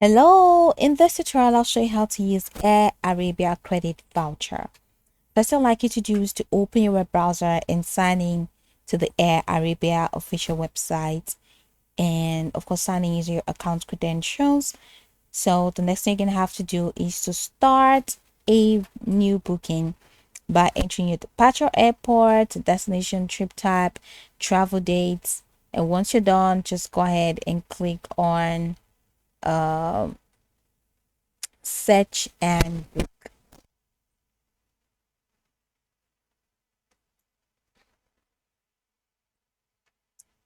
Hello, in this tutorial I'll show you how to use Air Arabia credit voucher. First I'd like you to do is to open your web browser and sign in to the Air Arabia official website, and of course sign in using your account credentials. So the next thing you're gonna have to do is to start a new booking by entering your departure airport, destination, trip type, travel dates, and once you're done just go ahead and click on search and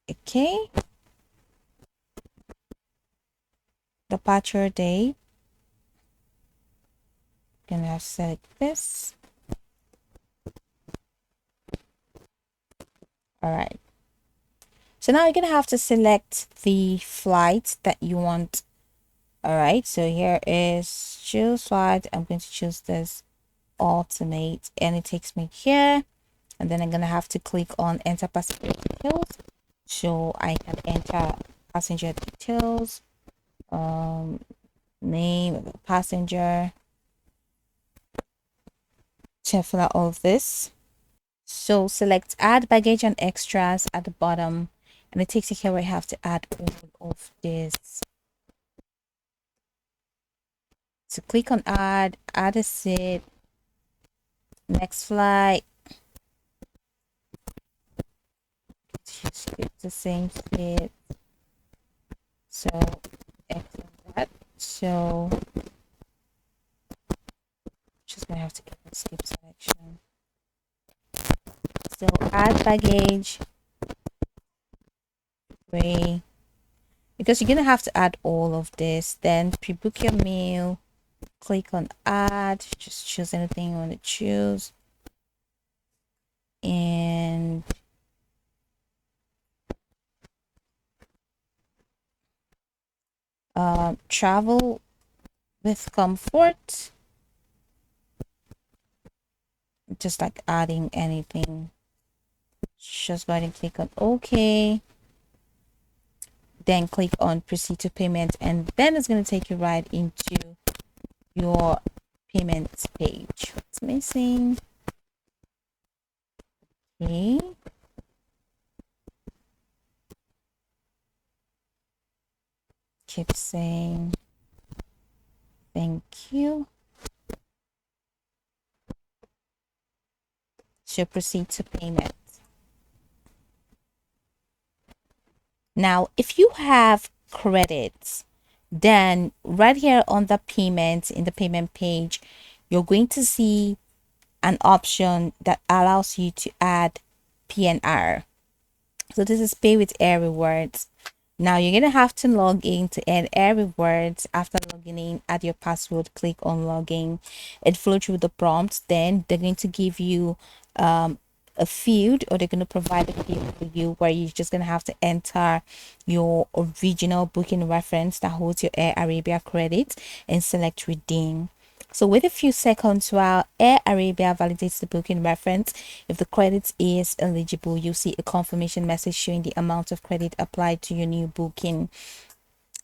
okay, departure date. Gonna select this. All right. So now you're gonna have to select the flight that you want. All right. So here is choose flight. I'm going to choose this ultimate, and it takes me here. And then I'm gonna have to click on enter passenger details. So I can enter passenger details, name of the passenger, to fill out all of this. So select add baggage and extras at the bottom, and it takes you here where you have to add all of this. So click on add a seat, next flight, it's the same seat. So excellent that. So just gonna have to click on skip selection. So add baggage, three, because you're gonna have to add all of this. Then pre-book your meal, click on add, just choose anything you want to choose, and travel with comfort, just like adding anything. Just go ahead and click on OK, then click on proceed to payment, and then it's going to take you right into your payments page. What's missing? Okay, keep saying thank you. So proceed to payment. Now if you have credits, then right here on the payment, in the payment page, you're going to see an option that allows you to add PNR. So this is pay with air rewards. Now you're gonna have to log in to add air rewards. After logging in, add your password, click on login, and follow through the prompts. Then they're going to give you a field, or they're going to provide a field for you where you're just going to have to enter your original booking reference that holds your Air Arabia credit and select redeem. So wait a few seconds while Air Arabia validates the booking reference. If the credit is eligible, you'll see a confirmation message showing the amount of credit applied to your new booking.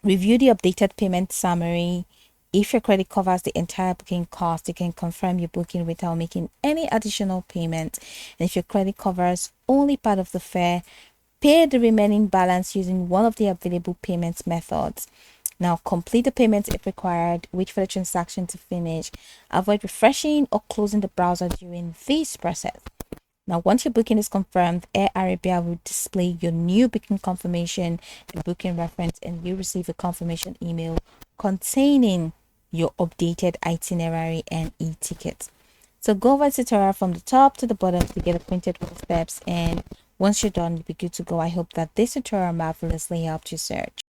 Review the updated payment summary. If your credit covers the entire booking cost, you can confirm your booking without making any additional payment. And if your credit covers only part of the fare, pay the remaining balance using one of the available payment methods. Now complete the payment if required, wait for the transaction to finish, avoid refreshing or closing the browser during this process. Now once your booking is confirmed, Air Arabia will display your new booking confirmation and booking reference, and you receive a confirmation email containing your updated itinerary and e-ticket. So go over the tutorial from the top to the bottom to get acquainted with the steps, and once you're done, you'll be good to go. I hope that this tutorial marvelously helped you search.